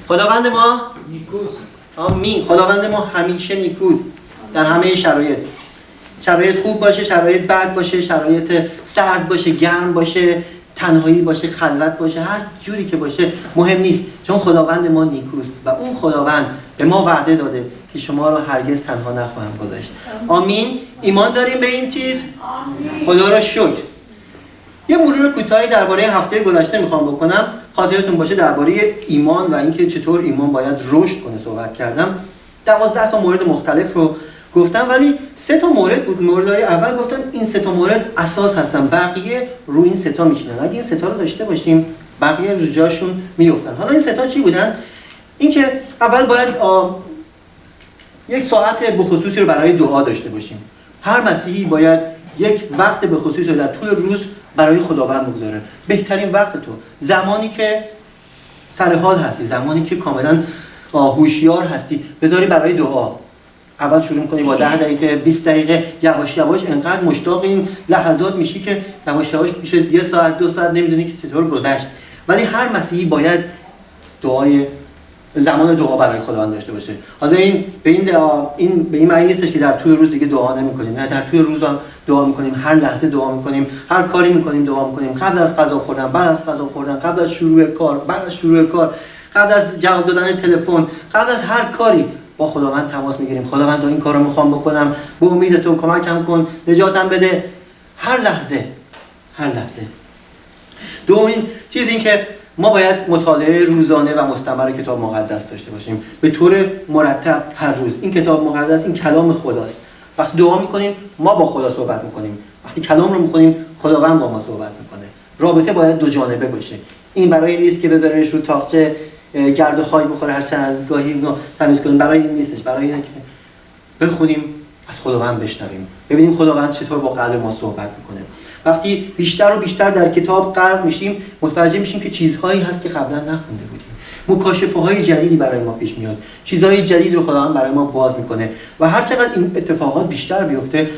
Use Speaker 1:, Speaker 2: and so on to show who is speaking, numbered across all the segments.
Speaker 1: خداوند ما
Speaker 2: نیکوست.
Speaker 1: آمین. خداوند ما همیشه نیکوست در همه شرایط خوب باشه، شرایط بد باشه، شرایط سرد باشه، گرم باشه، تنهایی باشه، خلوت باشه، هر جوری که باشه مهم نیست، چون خداوند ما نیکوست و اون خداوند به ما وعده داده که شما رو هرگز تنها نخواهم گذاشت. آمین. ایمان داریم به این چیز؟ خدا را شکر. یه مرور کوتاهی درباره هفته گذشته میخوام بکنم. خاطرتون باشه درباره ایمان و اینکه چطور ایمان باید رشد کنه صحبت کردم. 12 تا مورد مختلف رو گفتم، ولی 3 تا مورد بود. موردهای اول گفتم این 3 تا مورد اساس هستن، بقیه رو این 3 تا میشینن. اگه این 3 تا رو داشته باشیم بقیه رو جاشون میافتن. حالا این 3 تا چی بودن؟ اینکه اول باید یک ساعت به خصوصی رو برای دعا داشته باشیم. هر مسیحی باید یک وقت به خصوصی رو در طول روز برای خداوند بگذاره. بهترین وقت تو زمانی که سر حال هستی، زمانی که کاملا هوشیار هستی، بذاری برای دعا. اول شروع کنی با 10 دقیقه، 20 دقیقه، یواش یواش انقدر مشتاق این لحظات میشی که یواش یواش میشه 1 ساعت 2 ساعت، نمیدونی که چطور گذشت. ولی هر مسیحی باید زمان دعا برای خداوند داشته باشه. حالا این به این معنی نیستش که در طول روز دیگه دعا نمی‌کنیم. نه، در طول روز هم دعا می‌کنیم، هر لحظه دعا می‌کنیم، هر کاری می‌کنیم دعا می‌کنیم. قبل از غذا خوردن، بعد از غذا خوردن، قبل از شروع کار، بعد از شروع کار، قبل از جواب دادن تلفن، قبل از هر کاری با خداوند تماس می‌گیریم. خداوند این کارو می‌خوام بکنم، به امید تو کمکم کن، نجاتم بده. هر لحظه. دومین چیز این که ما باید مطالعه روزانه و مستمر کتاب مقدس داشته باشیم به طور مرتب هر روز. این کتاب مقدس این کلام خداست. وقتی دعا میکنیم ما با خدا صحبت میکنیم، وقتی کلام رو میخونیم خداوند با ما صحبت میکنه. رابطه باید دو جانبه باشه. این برای این نیست که بذاریمش رو تاقچه گرد و خاک بخوره هر چند گاهی اینو تمیز کنیم. برای این نیستش. برای اینه که بخونیم، از خداوند بشنویم، ببینیم خداوند چطور با قلب ما صحبت میکنه. وقتی بیشتر و بیشتر در کتاب غرق میشیم متوجه میشیم که چیزهایی هست که قبلا نخونده بودیم. مکاشفه‌های جدیدی برای ما پیش میاد. چیزهای جدید رو خداوند برای ما باز میکنه و هر چقدر این اتفاقات بیشتر بیفته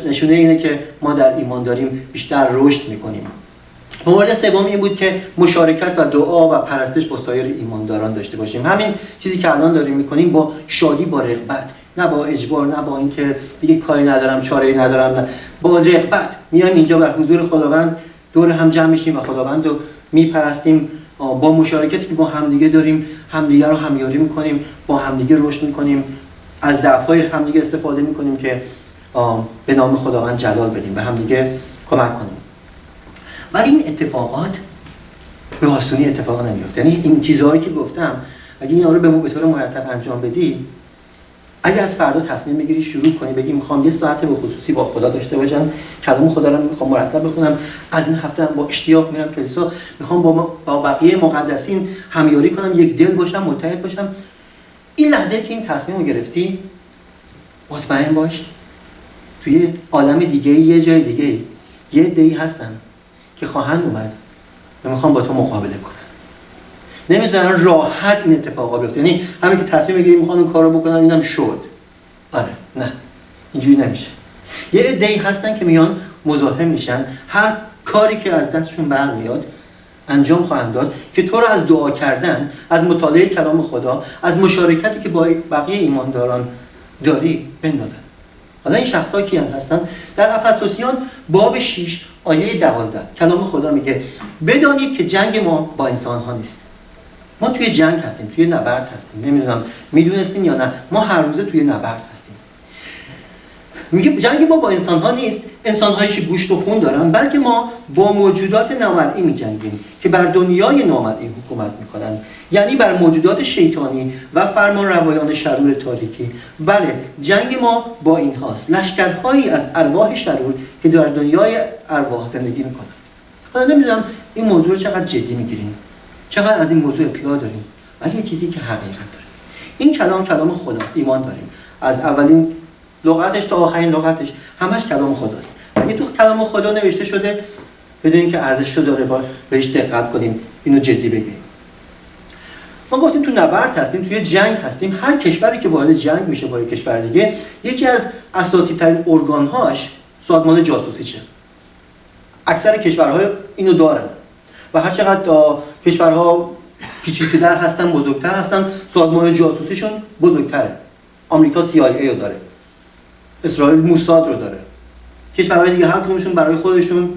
Speaker 1: نشونه اینه که ما در ایمان داریم بیشتر رشد میکنیم. مورد سوم این بود که مشارکت و دعا و پرستش با سایر ایمانداران داشته باشیم. همین چیزی که الان داریم میکنیم با شادی، با رغبت، نه با اجبار، نه با اینکه دیگه کاری ندارم، چاره‌ای ندارم، نه، با رغبت میایم اینجا بر حضور خداوند دور هم جمع میشیم و خداوند رو میپرستیم. با مشارکتی که با همدیگه داریم همدیگه رو همیاری میکنیم، با همدیگه رشد میکنیم، از ضعف‌های همدیگه استفاده میکنیم که به نام خداوند جلال بدیم، به همدیگه کمک کنیم. ولی این اتفاقات به آسونی اتفاق نمیفته. یعنی این چیزهایی که گفتم اگه اینا رو به طور مرتب انجام بدی، اگه از فردا تصمیم بگیری شروع کنی بگی میخوام 1 ساعت به خصوصی با خدا داشته باشم، کلام خدا رو میخوام مرتب بخونم، از این هفته با اشتیاق میرم کلیسا، میخوام با بقیه مقدسین همیاری کنم، یک دل باشم، متحد باشم، این لحظه که این تصمیم رو گرفتی مطمئن باش توی عالم دیگه، یه جای دیگه یه عده‌ای هستن که خواهند اومد و میخوام با تو مقابله کنم. نمیذارن راحت این اتفاقا بیفته. یعنی همین که تصمیم بگیری میخوام این کارو بکنم اینم شد. آره، نه، اینجوری نمیشه. یه عده‌ای هستن که میان مزاحم میشن، هر کاری که از دستشون برمیاد انجام خواهند داد که تو رو از دعا کردن، از مطالعه کلام خدا، از مشارکتی که با بقیه ایمانداران داری بندازن. حالا این شخصا کیان هستن؟ در افسوسیان باب 6 آیه 12 کلام خدا میگه بدانید که جنگ ما با انسان ها نیست. ما توی جنگ هستیم، توی نبرد هستیم. نمیدونم میدونستین یا نه، ما هر روزه توی نبرد هستیم. میگه جنگ ما با انسان ها نیست، انسان هایی که گوشت و خون دارن، بلکه ما با موجودات نامرئی میجنگیم که بر دنیای نامرئی حکومت میکنن، یعنی بر موجودات شیطانی و فرمانروایان شرور تاریکی. بله، جنگ ما با این هاست، لشکرهایی از ارواح شرور که در دنیای ارواح زندگی میکنن. حالا نمیدونم این موضوع رو چقدر جدی میگیریم، چقدر از این موضوع اطلاع داریم، ولی یه چیزی که حقیقت داره. این کلام خداست، ایمان داریم. از اولین لغتش تا آخرین لغتش همش کلام خداست. اگه تو کلام خدا نوشته شده بدونین که ارزش رو داره، بهش دقت کنیم، اینو جدی بگیریم. ما گفتیم تو نبرد هستیم، توی جنگ هستیم. هر کشوری که وارد جنگ میشه با یک کشور دیگه، یکی از اساسی ترین ارگانهاش سازمان جاسوسیشه. اکثر کشورها اینو دارن و هر چقدر کشورها پیچیده‌تر هستن، بزرگتر هستن، سازمان جاسوسیشون بزرگتره. آمریکا CIA رو داره، اسرائیل موساد رو داره، کشورهای دیگه هر کدومشون برای خودشون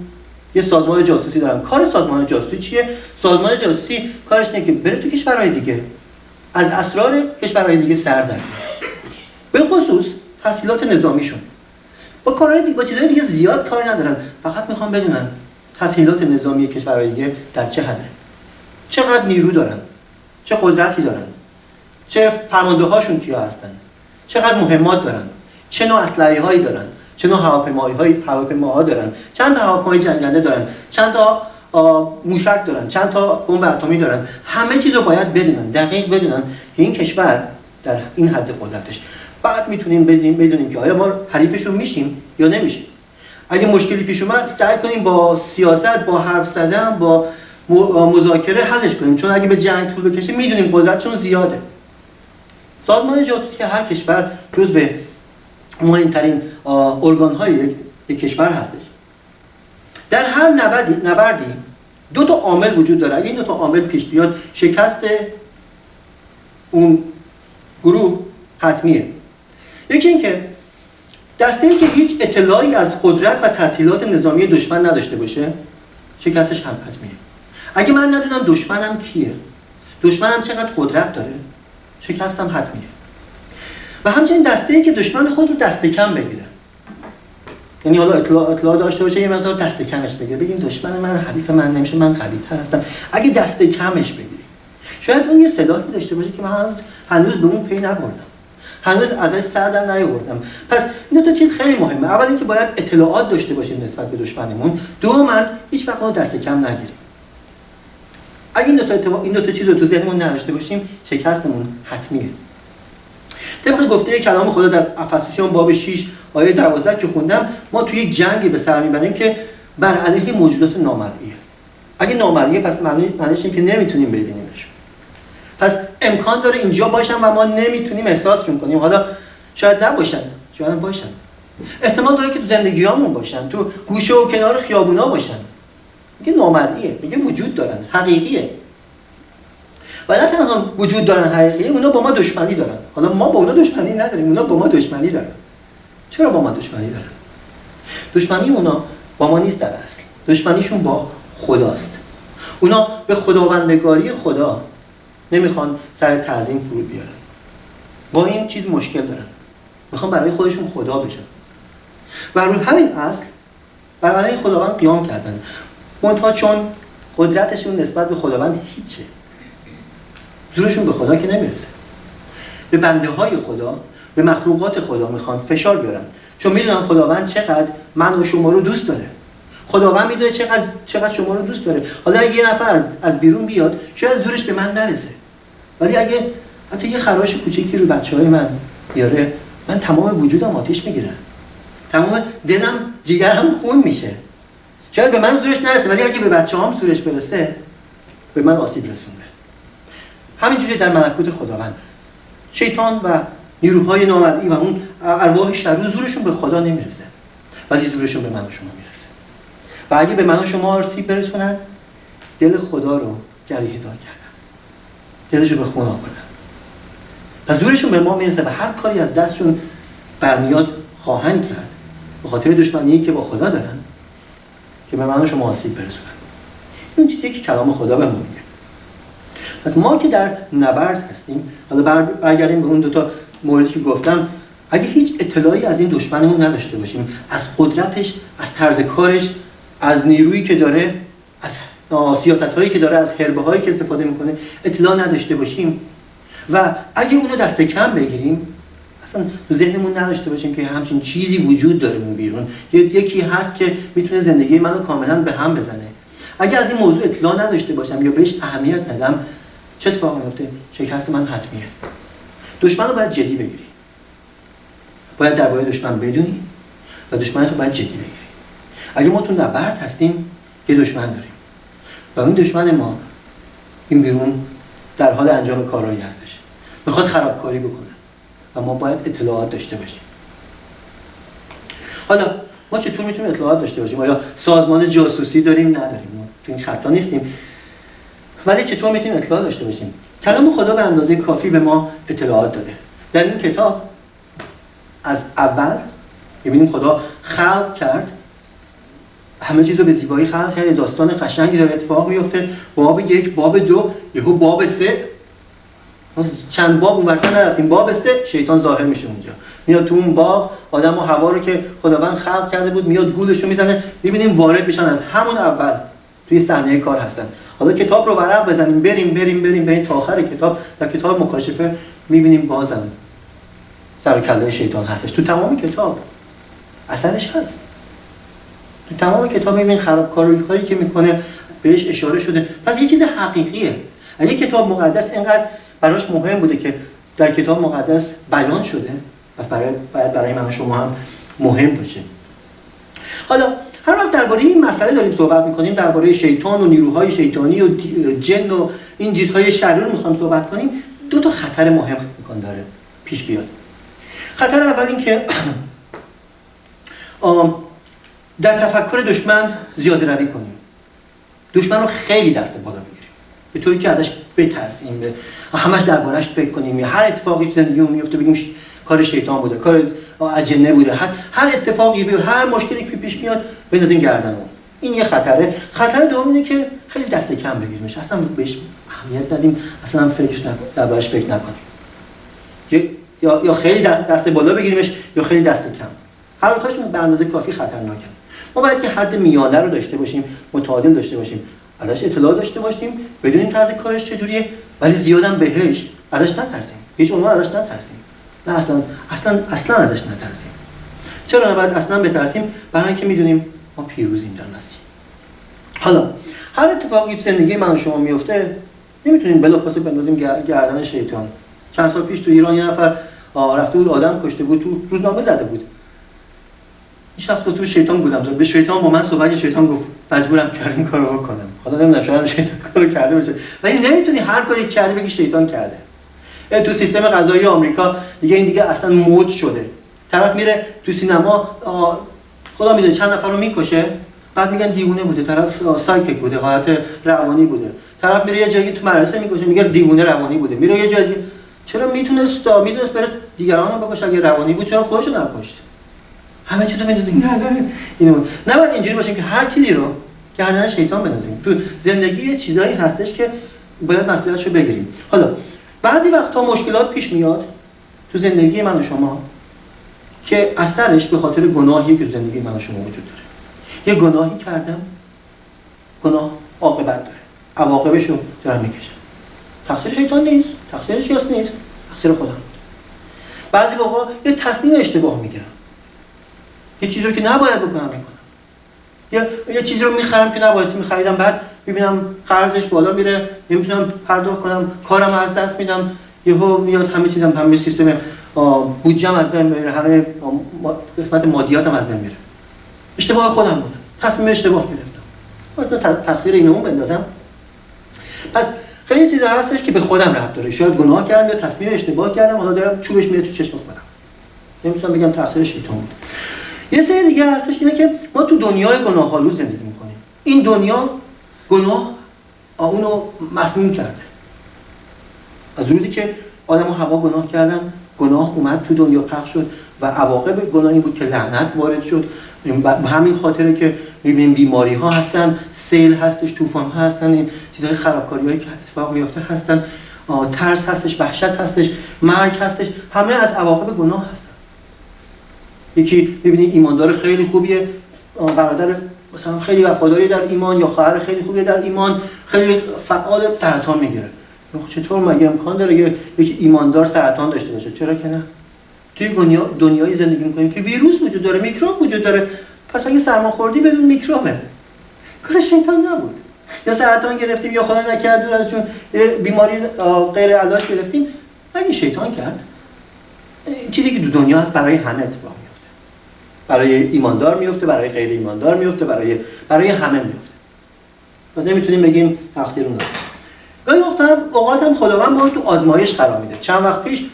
Speaker 1: یه سازمان جاسوسی دارن. کار سازمان جاسوسی چیه؟ سازمان جاسوسی کارش اینه که بره تو کشورهای دیگه از اسرار کشورهای دیگه سر در به خصوص تسهیلات نظامیشون. با کارهای دیگه، با چیزهای دیگه زیاد کار ندارن، فقط میخوان بدونن تسهیلات نظامی کشورهای دیگه در چه حده، چقدر نیرو دارن، چه قدرتی دارن، چه فرمانده‌هاشون کیا هستن، چقدر مهمات دارن، چه نوع اسلحه‌هایی دارن، چه نوع هواپیماها دارن، چند تا هواپیمای جنگنده دارن، چند تا موشک دارن، چند تا بمب اتمی دارن. همه چیزو باید بدونن، دقیق بدونن که این کشور در این حد قدرتش. بعد میتونیم بدونیم که آیا ما حریفشون میشیم یا نمیشیم. اگه مشکلی پیش اومد سعی کنیم با سیاست، با حرف زدن، با مذاکره حلش کنیم، چون اگه به جنگ طول بکشه میدونیم قدرتشون زیاده. سازمان جاسوسی هر کشور جزو مهمترین ارگان‌های یک کشور هستش. در هر نبردی دو تا عامل وجود داره. اگه این دو تا عامل پیش بیاد شکست اون گروه حتمیه. یکی این که دسته‌ای که هیچ اطلاعی از قدرت و تسهیلات نظامی دشمن نداشته باشه شکستش هم حتمیه. اگه من ندونم دشمنم کیه، دشمنم چقدر قدرت داره، شکستم حتمیه. و همچنین دسته‌ای که دشمن خود رو دست کم بگیره، یعنی حالا اطلاع داشته باشه یه مقدار دست کمش بگیره، بگین دشمن من حریف من نمیشه، من قوی‌تر هستم. اگه دست کمش بگیری شاید اون یه سلاحی داشته باشه که من هنوز به اون پی نبردم، هنوز ازش سر در نیاوردم. پس این دو تا چیز خیلی مهمه. اول اینکه باید اطلاعات داشته باشیم نسبت به دشمنمون، دوم هیچ وقت اون دست کم نگیریم. اگه این دو تا چیز رو تو ذهنمون نداشته باشیم شکستمون حتمیه. طبق گفته کلام خدا در افسوسیان باب 6 آیه 12 که خوندم، ما توی یک جنگی به سر میبریم که بر علیه موجودات نامرئیه. اگه نامرئیه پس معنیش اینه که نمیتونیم ببینیمش. پس امکان داره اینجا باشن و ما نمیتونیم احساسشون کنیم. حالا شاید نباشن، شاید باشن. احتمال داره که تو زندگیامون باشن، تو گوشه و کنار خیابونا باشن. میگه نامرئیه، میگه وجود دارن، حقیقیه. و نه تنها وجود دارن حقیقیه، اونا با ما دشمنی دارن. حالا ما با اونا دشمنی نداریم، اونا با ما دشمنی دارن. چرا با ما دشمنی دارن؟ دشمنی اونا با ما نیست در اصل. دشمنیشون با خداست. اونا به خداوندگاری خدا نمیخوان سر تعظیم فرود بیارن. با این چیز مشکل دارن. میخوان برای خودشون خدا بشن. و روی همین اصل برای خداوند قیام کردن. منتها چون قدرتشون نسبت به خداوند هیچه، زورشون به خدا که نمیرسه. به بنده های خدا، به مخلوقات خدا میخوان فشار بیارن، چون میدونن خداوند چقدر من و شما رو دوست داره. خداوند میدونه چقدر شما رو دوست داره. حالا اگه یه نفر از بیرون بیاد شاید زورش به من نرسه، ولی اگه حتی یه خراش کوچیکی رو بچهای من بیاره، من تمام وجودم آتیش میگیره، تمام دلم جگرم خون میشه. شاید به من زورش نرسه، ولی اگه به بچه‌هام زورش برسه به من آسیب رسونده. همینجوری در ملکوت خداوند شیطان و نیروهای نامرئی و اون ارواح شر زورشون به خدا نمیرسه، ولی زورشون به من و شما میرسه. و اگه به من و شما آسیب برسونن، دل خدا رو جریحه دار کردن، دلش رو به خون آوردن. پس زورشون به ما میرسه و هر کاری از دستشون برمیاد خواهند کرد به خاطر دشمنی که با خدا دارن که به من و شما آسیب برسونن. این چیزی که کلام خدا بهمون میگه. پس ما که در نبرد هستیم، حالا برگردیم به اون دو تا موردی که گفتم، اگه هیچ اطلاعی از این دشمنمون نداشته باشیم، از قدرتش، از طرز کارش، از نیرویی که داره، از سیاست‌هایی که داره، از حربه‌هایی که استفاده میکنه اطلاع نداشته باشیم و اگه اونو دست کم بگیریم، اصلا تو ذهنمون نداشته باشیم که همچین چیزی وجود داره اون بیرون، یکی هست که میتونه زندگی منو کاملا به هم بزنه، اگه از این موضوع اطلاع نداشته باشم یا بهش اهمیت ندم، چه اتفاقی میفته؟ شکست من حتمیه. دشمن رو باید جدی بگیری. باید درباره دشمن بدونی و دشمنت رو باید جدی بگیری. اگه ما تو نبرد هستیم، یه دشمن داریم. و اون دشمن ما این بیرون در حال انجام کارهایی هستش. میخواد خرابکاری بکنه و ما باید اطلاعات داشته باشیم. حالا ما چطور میتونیم اطلاعات داشته باشیم؟ آیا سازمان جاسوسی داریم؟ نداریم. ما تو این خطا نیستیم. ولی چطور میتونیم اطلاع داشته باشیم؟ کلام خدا به اندازه کافی به ما اطلاعات داده. در این کتاب از اول می‌بینیم خدا خلق کرد، همه چیز رو به زیبایی خلق کرد، داستان قشنگی داره اتفاق میفته. باب 1، باب 2، یهو باب 3، چند باب اونورتر نرفتیم، باب 3 شیطان ظاهر میشه اونجا، میاد تو اون باغ، آدم و حوا رو که خداوند خلق کرده بود میاد گولشو میزنه، میبینیم وارد میشن از همون اول توی صحنه کار هستن. حالا کتاب رو ورق بزنیم بریم تا آخر کتاب، در کتاب مکاشفه میبینیم بازم سر و کله شیطان هستش. تو تمام کتاب اثرش هست، تو تمام کتاب میبینیم خرابکاری‌هایی که میکنه بهش اشاره شده. پس یه چیز حقیقیه. اگه کتاب مقدس اینقدر براش مهم بوده که در کتاب مقدس بیان شده، پس برای من و شما هم مهم باشه. حالا هر وقت درباره این مسئله داریم صحبت میکنیم، درباره شیطان و نیروهای شیطانی و جن و این چیزهای شریر میخوام صحبت کنیم، دو تا خطر مهم میکن داره پیش بیاد. خطر اول این که در تفکر دشمن زیاده روی کنیم، دشمن رو خیلی دست بالا بگیریم، به طوری که ازش بترسیم، همش دربارش فکر کنیم، هر اتفاقی تو زندگیمون میفته بگیم کار شیطان بوده، کار اجنه بوده، هر اتفاقی بیاد، هر مشکلی که پیش میاد بندازیم گردنمون. این یه خطره. خطر دوم اینه که خیلی دست کم بگیریمش، اصلا بهش اهمیت ندیم، اصلا دربارش فکر نکنیم، یا خیلی دست بالا بگیریمش یا خیلی دست کم. هر دو تاشون به اندازه کافی خطرناکه. ما باید که حد میانه رو داشته باشیم، متعادل داشته باشیم، ازش اطلاع داشته باشیم، بدونیم طرز کارش چجوریه، ولی زیادم بهش ازش نترسیم، هیچ عنوان ازش نترسیم. نه اصلا ازش نترسیم. چرا نباید اصلا بترسیم؟ برای اینکه میدونیم ما پیروزیم در مسیح. حالا هر اتفاقی تو زندگی من و شما میفته نمیتونیم بلافاصله بندازیم گردن شیطان. چند سال پیش تو ایران یه نفر رفته بود آدم کشته بود، تو روزنامه زده بود. این شخص تو شیطان بودم، به شیطان با من صحبت، شیطان گفت مجبورم کردم این کارو بکنم. حالا نمیدونم شاید شیطان کارو کرده باشه، ولی نمیتونی هر کاری کردی بگی شیطان کرده. تو سیستم قضایی آمریکا دیگه اصلا مد شده. طرف میره تو سینما، خدا میدونه چند نفر رو میکشه، بعد میگن دیوونه بوده، طرف سایکیک بوده، حالت روانی بوده. طرف میره یه جایی تو مدرسه میکشه، میگه دیوونه روانی بوده. میره یه جایی، چرا میتونست بره دیگران رو بکشه؟ اگه روانی بود چرا خودش رو نکشت؟ همه چیزو میدونید اینو نباید اینجوری باشیم که هر چیزی رو گردن شیطان بندازیم. تو زندگی چیزایی هستش که باید مسئولیتشو بگیریم. حالا بعضی وقتا مشکلات پیش میاد تو زندگی من و شما که اثرش به خاطر گناهی که تو زندگی من و شما وجود داره. یه گناهی کردم، گناه عاقبت داره، عواقبشو دارم میکشم. تقصیر شیطان نیست، تقصیر کس نیست، تقصیر خودم. بعضی موقع یه تصمیم اشتباه میگیرم، یه چیزی رو که نباید بکنم میکنم، یه چیزی رو میخرم که نباید میخریدم، بعد میبینم قرضش بالا میره، نمیتونم پرداخت کنم، کارم از دست میدم، یهو میاد همه چیزم، همه سیستم بودجه‌ام از بین میره، همه قسمت مادیاتم از بین میره. اشتباه خودم بود، تصمیم اشتباه گرفتم، باید تقصیر اینو اون بندازم. پس خیلی چیزا هستش که به خودم ربط داره، شاید گناه کردم یا تصمیم اشتباه کردم، حالا دارم چوبش میره تو چشم خودم، نمیتونم بگم تقصیر شیطان بود. یه سری دیگه هستش اینه که ما تو دنیای گناه‌آلود زندگی میکنیم. این دنیا گناه اونو مسموم کرده. از روزی که آدم و حوا گناه کردن، گناه اومد تو دنیا پخش شد و عواقب گناه این بود که لعنت وارد شد. به همین خاطره که می‌بینیم بیماری‌ها هستن، سیل هستش، طوفان‌ها هستن، این چیزهای خرابکاری‌هایی که اتفاق میفته هستن، ترس هستش، وحشت هستش، مرگ هستش، همه از عواقب گناه هستن. یکی می‌بینی ایماندار خیلی خوبیه، برادر مثلا خیلی وفاداری در ایمان، یا خواهر خیلی خوبیه در ایمان، خیلی فعال، سرطان میگیره. چطور مگه امکان داره یک ایماندار سرطان داشته باشه؟ چرا که نه؟ توی دنیای زندگی می‌کنیم که ویروس وجود داره، میکروب وجود داره. پس اگه سرماخوردی بدون میکروبه، کار شیطان نبود. یا سرطان گرفتیم یا خدا نکرد ازشون بیماری غیر علاج گرفتیم، مگه شیطان کرد؟ چیزی که تو دنیا هست برای همه اتفاق میفته. برای ایماندار میفته، برای غیر ایماندار میفته، برای همه میفته. پس نمیتونیم بگیم تقصیر اون داره. گاهی اوقات هم خداوند ما رو تو آزمایش قرار میده. چند وقت پیش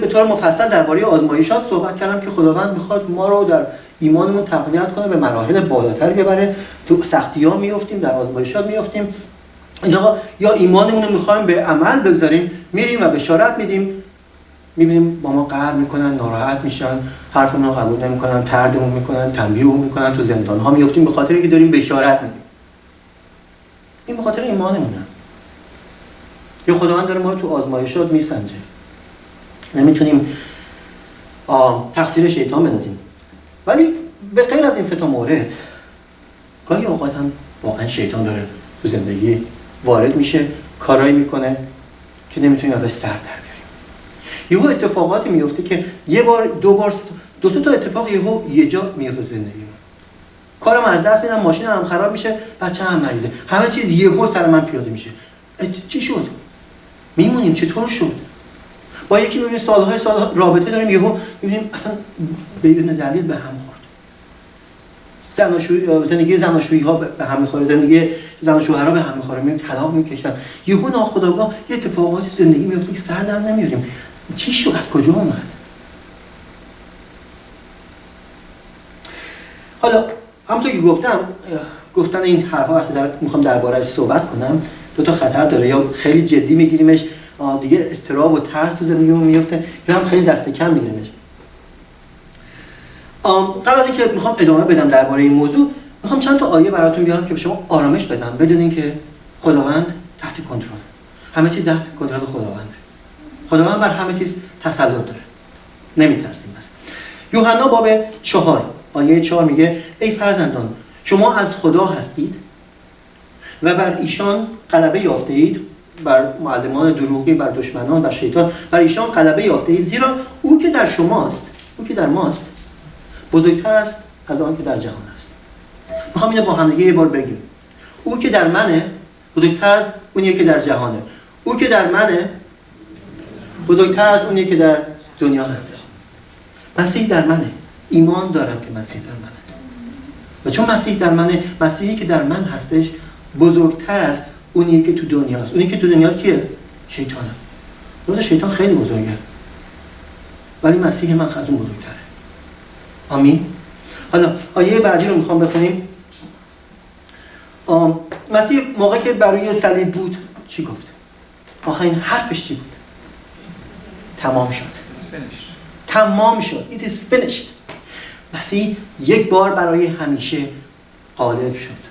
Speaker 1: به طور مفصل درباره آزمایشات صحبت کردم که خداوند میخواد ما رو در ایمانمون تقویت کنه، به مراحل بالاتر ببره. تو سختی‌ها میافتیم، در آزمایشات میافتیم، اینجا یا ایمانمون رو میخوایم به عمل بگذاریم، میریم و بشارت میدیم، میبینیم با ما قهر میکنن، ناراحت میشن، حرفمون رو قبول نمیکنن، طردمون میکنن، تنبیهمون میکنن، تو زندان ها میافتیم به خاطر اینکه داریم بشارت میدیم. این به خاطر ایمانمونه. یا خداوند داره ما رو تو آزمایشات میسنجه. نمیتونیم تقصیر شیطان بندازیم. ولی به غیر از این سه تا مورد، گاهی اوقات هم واقعا شیطان داره تو زندگی وارد میشه، کارایی میکنه که نمیتونیم ازش سر در بیاریم. یهو اتفاقاتی میفته که یه بار، دو بار، دو سه تا اتفاق یه جا میفته زندگی من. کارم از دست میدم، ماشینم خراب میشه، بچه‌م مریضه، همه چیز یهو سر من پیاده میشه. چی شد؟ میمونیم چطور شد؟ با یکی میبینیم سالهای سال رابطه داریم، یهو میبینیم اصلا بدون دلیل به هم خورد. زندگی زناشویی ها به هم میخوره، زندگی زن و شوهرها به هم میخوره، میبینیم طلاق میکشن. یهو ناخودآگاه یه اتفاقاتی زندگی میفته که سر در نمیاریم. چی شد؟ از کجا اومد؟ حالا همونطور که گفتن این حرفا میخوام درباره‌اش صحبت کنم، دو تا خطر داره. یا خیلی جدی میگیریمش، دیگه اضطراب و ترس تو زندگیمون میفته، یا هم خیلی دست کم میگیریمش. قبل از اینکه میخوام ادامه بدم درباره این موضوع، میخوام چند تا آیه براتون بیارم که به شما آرامش بدم، بدونین که خداوند تحت کنترل، همه چیز تحت کنترل خداونده. خداوند بر همه چیز تسلط داره، نمیترسیم. بس یوحنا باب 4 آیه 4 میگه ای فرزندان، شما از خدا هستید و بر ایشان غلبه یافته اید، بر معلمان دروغی، بر دشمنان، بر شیطان، بر ایشان غلبه یافته اید، زیرا او که در شماست، او که در ماست بزرگتر است از آن که در جهان است. میخوام اینو با هم دیگه یه بار بگیم. او که در منه بزرگتر از اونیه که در جهانه. او که در منه بزرگتر از اونیه که در دنیا هستش. مسیح در منه. ایمان دارم که مسیح در منه. و چون مسیح در منه، مسیحی که در من هستش بزرگتر از اونیه که تو دنیاست. اونی که تو دنیا کیه؟ شیطانه. روز شیطان خیلی بزرگه. ولی مسیح من از اون بزرگتره. آمین. حالا آیه بعدی رو میخوام بخونیم. مسیح موقعی که برای صلیب بود چی گفت؟ آخرین حرفش چی بود؟ تمام شد. تمام شد. It is finished. مسیح یک بار برای همیشه غالب شد.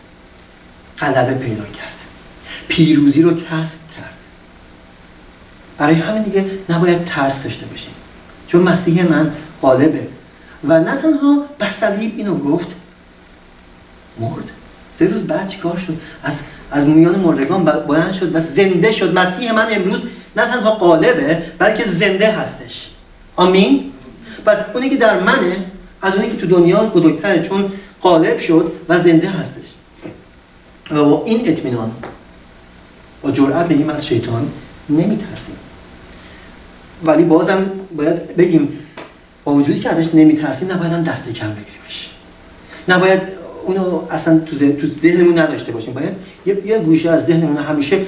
Speaker 1: غلبه پیدا کرد. پیروزی رو کسب کرد. برای همین دیگه نباید ترس داشته باشیم. چون مسیح من غالبه. و نه تنها بر صلیب اینو گفت، مرد. 3 روز بعد چیکار شد؟ از میان مردگان بلند شد و زنده شد. مسیح من امروز نه تنها غالبه بلکه زنده هستش. آمین. پس اونی که در منه از اونی که تو دنیاست بزرگتره، چون غالب شد و زنده هستش. و با این اطمینان با جرأت میگیم از شیطان نمیترسیم. ولی بازم باید بگیم با وجودی که ازش نمیترسیم نباید هم دست کم بگیریمش. نباید اونو اصلا تو ذهنمون نداشته باشیم. باید یه گوشه از ذهنمون همیشه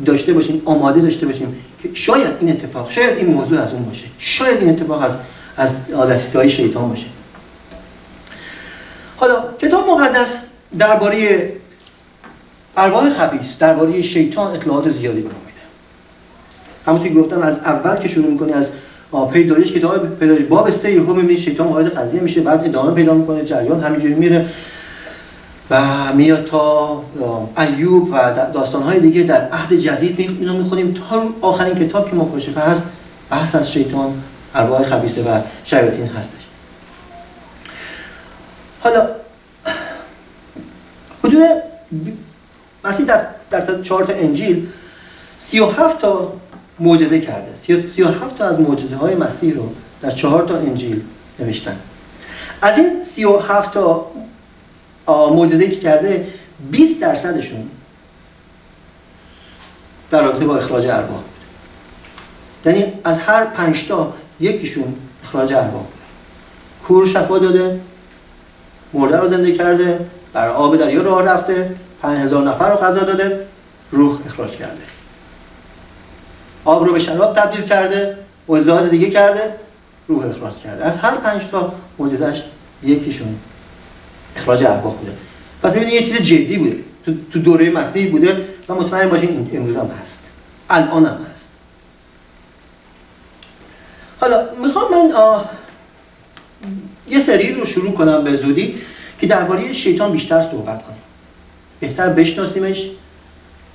Speaker 1: داشته باشیم، آماده داشته باشیم که شاید این اتفاق، شاید این موضوع از اون باشه، شاید این اتفاق از دستی‌های شیطان باشه. حالا کتاب مقدس درباره ارواح خبیث، درباره شیطان اطلاعات زیادی به ما میده. همونطور که گفتم از اول که شروع می‌کنی از پیدایش، کتاب پیدایش باب 3 یهو می‌بینی شیطان وارد قضیه میشه، بعد ادامه پیدا می‌کنه، جریان همینجوری میره و میاد تا ایوب و داستان‌های دیگه در عهد جدید اینو می‌خونیم تا آخرین کتاب که مکاشفه هست، بحث از شیطان، ارواح خبیثه و شیاطین هستش. حالا حدود مسیح در 4 تا انجیل 37 تا معجزه کرده. 37 تا از معجزه‌های مسیح رو در 4 تا انجیل نوشتن. از این 37 تا معجزه‌ای که کرده 20%شون در رابطه با اخراج ارواح بود. یعنی از هر 5 تا یکیشون اخراج ارواح. کور شفا داده، مرده رو زنده کرده، بر آب دریا راه رفته، 5000 نفر رو غذا داده، روح اخراج کرده. آب رو به شراب تبدیل کرده، معجزات دیگه کرده، روح اخراج کرده. از هر 5 تا معجزه‌اش یکیشون اخراج ارواح بوده. پس ببینید یه چیز جدی بوده. تو دوره مسیح بوده و مطمئن باشین امروز هم هست، الان هم هست. حالا میخوام من یه سری رو شروع کنم به زودی که درباره شیطان بیشتر صحبت کنیم، بهتر بشناسیمش،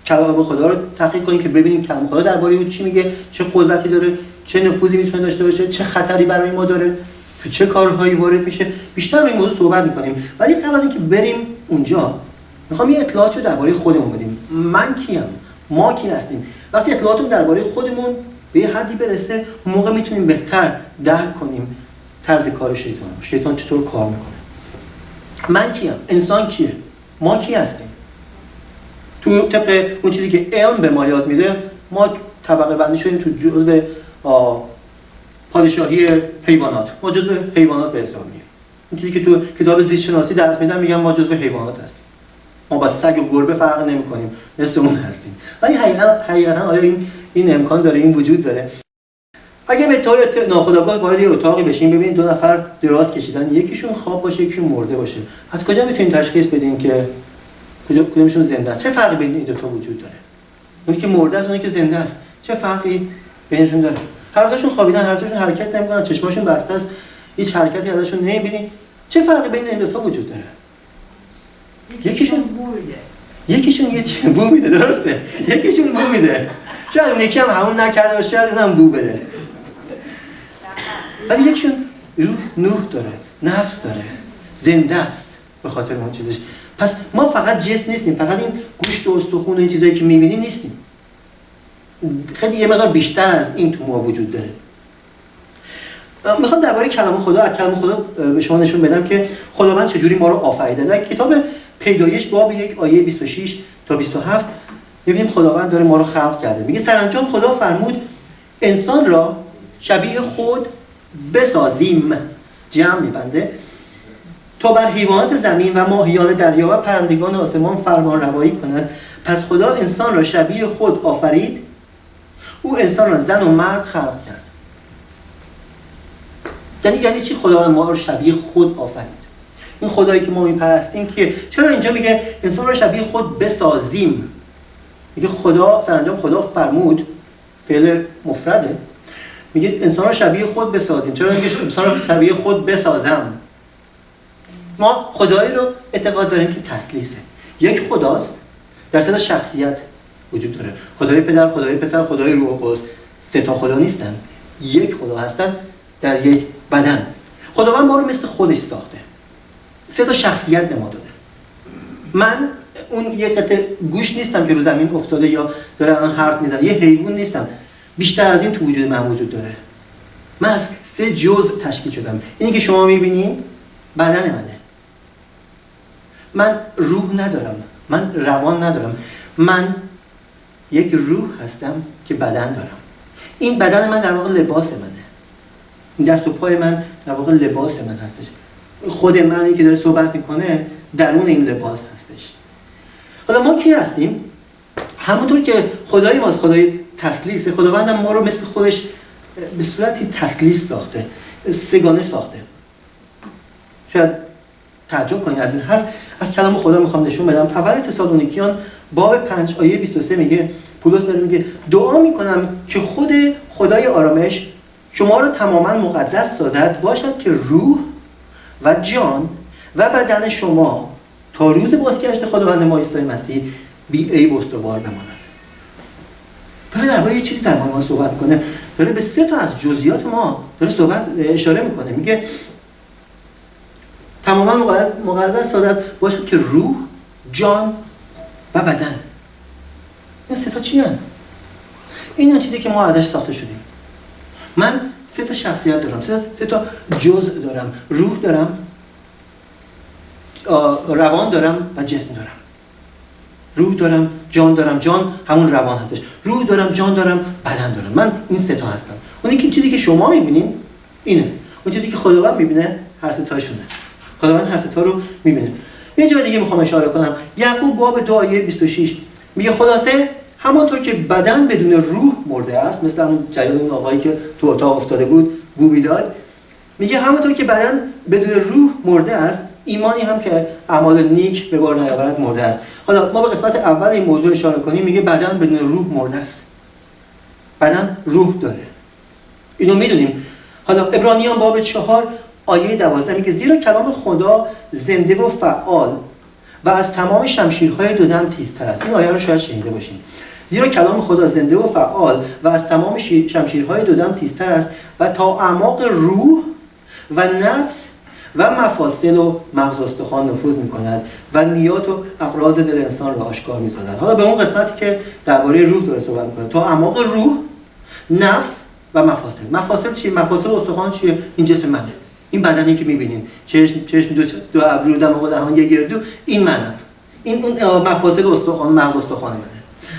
Speaker 1: کلام خدا رو تحقیق کنیم که ببینیم کلام خدا درباره او چی میگه، چه قدرتی داره، چه نفوذی میتونه داشته باشه، چه خطری برای ما داره، تو چه کارهایی وارد میشه. بیشتر روی این موضوع صحبت میکنیم. ولی قبل از اینکه بریم اونجا میخوام یه اطلاعاتی رو درباره خودمون بدیم. من کیم؟ ما کی هستیم؟ وقتی اطلاعاتمون درباره خودمون به یه حدی برسه، موقع میتونیم بهتر درک کنیم طرز کار شیطان چطور کار میکنه. من کیم؟ انسان کیه؟ ما کی هستیم؟ تو طبق اون چیزی که علم به ما یاد میده، ما طبقه بندی شدیم تو جزء پادشاهی حیوانات. ما جزء حیوانات به حساب میایم. اون چیزی که تو کتاب زیست شناسی درس میدن میگن ما جزء حیوانات هستیم. ما با سگ و گربه فرق نمی‌کنیم، مثل اون هستیم. ولی حقیقتا آیا این امکان داره، این وجود داره؟ اگه به طور ناخودآگاه وارد یه اتاقی بشین، ببینید دو نفر دراز کشیدن، یکیشون خواب باشه، یکیشون مرده باشه. از کجا میتونید تشخیص بدین که کدومشون زنده است؟ چه فرقی بین این دو تا وجود داره؟ اونی که مرده است، اونی که زنده است، چه فرقی بینشون داره؟ هر دوشون خوابیدن، هر دوشون حرکت نمی‌کنن، چشماشون بسته است، هیچ حرکتی ازشون نمی‌بینید. چه فرقی بین این دو تا وجود داره؟ یکیشون یه بو میده، درسته؟ یکیشون بو میده. شاید یکی هم همون نکرده باشه، شاید اونم بو بده. ولی یکیشون روح داره، نفس داره، زنده است به خاطر اون چیزش. پس ما فقط جسم نیستیم، فقط این گوشت و استخون و این چیزایی که می‌بینی نیستیم. خیلی یه مقدار بیشتر از این تو ما وجود داره. میخوام درباره کلام خدا، از کلام خدا به شما نشون بدم که خداوند چجوری ما رو آفریده. در کتاب پیدایش باب 1 آیه 26 تا 27 می‌بینیم خداوند داره ما رو خلق کرده. میگه سرانجام خدا فرمود انسان را شبیه خود بسازیم، جمع می‌بنده، تا بر حیوانات زمین و ماهیان دریا و پرندگان آسمان فرمان روایی کنند. پس خدا انسان را شبیه خود آفرید، او انسان را زن و مرد خلق کرد. یعنی چی خداوند ما رو شبیه خود آفرید؟ این خدایی که ما میپرستیم که چرا اینجا میگه انسان رو شبیه خود بسازیم؟ میگه خدا سرانجام خدا فرمود، فعل مفرده، میگه انسان رو شبیه خود بسازیم. چرا میگه انسان رو شبیه خود بسازم؟ ما خدایی رو اعتقاد داریم که تثلیثه. یک خداست، در سه تا شخصیت وجود داره. خدای پدر، خدای پسر، خدای روح القدس. سه تا خدا نیستن، یک خدا هستن در یک بدن. خداوند ما رو مثل خودش ساخته، سه تا شخصیت به ما داده. من اون یه قطعه گوشت نیستم که رو زمین افتاده یا داره الان حرف میزنه، یه حیوان نیستم. بیشتر از این تو وجود من وجود داره. من از سه جزء تشکیل شدم. اینی که شما میبینید بدن منه. من روح ندارم، من روان ندارم، من یک روح هستم که بدن دارم. این بدن من در واقع لباس منه. این دست و پای من در واقع لباس من هستش. خود منی که داره صحبت میکنه درون این لباس هستش. حالا ما کی هستیم؟ همونطور که خدای ماست، خدای تثلیث، خداوند ما رو مثل خودش به صورتی تثلیث ساخته، سگانه ساخته. شاید تعجب کنید از این حرف. از کلام خدا میخوام نشون بدم. اول تسالونیکیان باب 5 آیه 23 میگه، پولس داره میگه دعا میکنم که خود خدای آرامش شما رو تماما مقدس سازد، باشد که روح و جان و بدن شما تا روز بازگشت خداوند ما عیسی مسیح بی عیب و استوار بماند. داره درباره یه چیزی در ما صحبت میکنه، داره به سه تا از جزئیات ما داره صحبت اشاره میکنه. میگه تماما مقدس سازد، باشد که روح، جان و بدن. این سه تا چی هست؟ این چیزی که ما ازش ساخته شدیم. من سه تا شخصیت دارم، سه تا جزء دارم. روح دارم، روان دارم و جسم دارم. روح دارم، جان دارم. جان همون روان هستش. روح دارم، جان دارم، بدن دارم. من این سه تا هستم. اون چیزی که شما میبینین اینه. اون چیزی که خداوند میبینه هر سه تاشونه. خداوند هر سه تا رو میبینه. یه جای دیگه میخوام اشاره کنم. یعقوب باب 2 آیه 26 میگه خلاصه همانطور که بدن بدون روح مرده است، مثل اون جریان آقایی که تو اتاق افتاده بود بو میداد، میگه همانطور که بدن بدون روح مرده است، ایمانی هم که اعمال نیک به بار نیاورد مرده است. حالا ما به قسمت اول این موضوع اشاره کنیم، میگه بدن بدون روح مرده است. بدن روح داره، اینو میدونیم. حالا عبرانیان باب 4 آیه 12 میگه زیرا کلام خدا زنده و فعال و از تمام شمشیرهای دو دم تیزتر است. این آیه رو شاید شنیده باشین. زیرا کلام خدا زنده و فعال و از تمام شمشیرهای دو دم تیزتر است و تا اعماق روح و نفس و مفاصل و مغز و استخوان نفوذ می‌کند و نیات و اغراض دل انسان را آشکار می‌سازد. حالا به اون قسمتی که درباره روح داره صحبت می‌کنه، تا اعماق روح، نفس و مفاصل. مفاصل چیه؟ مفاصل استخوان چیه؟ این جسم منه. این بدنی که می‌بینین، چشم دو ابرو، دماغ و دهان، یه گردو، این منم. این اون مفاصل استخوان، مغز استخوان منه.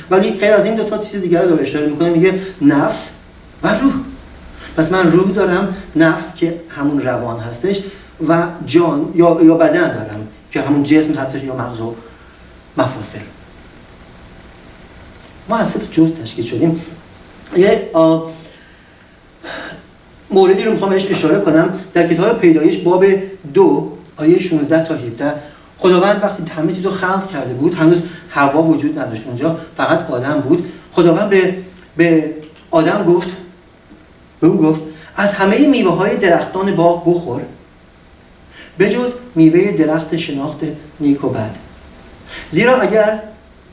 Speaker 1: ولی غیر از این دو تا چیز دیگه رو داره اشاره می‌کنه، میگه نفس و روح. پس من روح دارم، نفس که همون روان هستش و جان یا بدن دارم که همون جسم هستش یا مغز و مفاصل. ما از سه جزء تشکیل شدیم. یه موردی رو میخوام بهش اشاره کنم. در کتاب پیدایش باب 2 آیه 16 تا 17 خداوند وقتی همه چیز رو خلق کرده بود، هنوز حوا وجود نداشت، اونجا فقط آدم بود. خداوند به آدم گفت، به او گفت از همه میوه‌های درختان باغ بخور بجز میوه درخت شناخت نیک و بد، زیرا اگر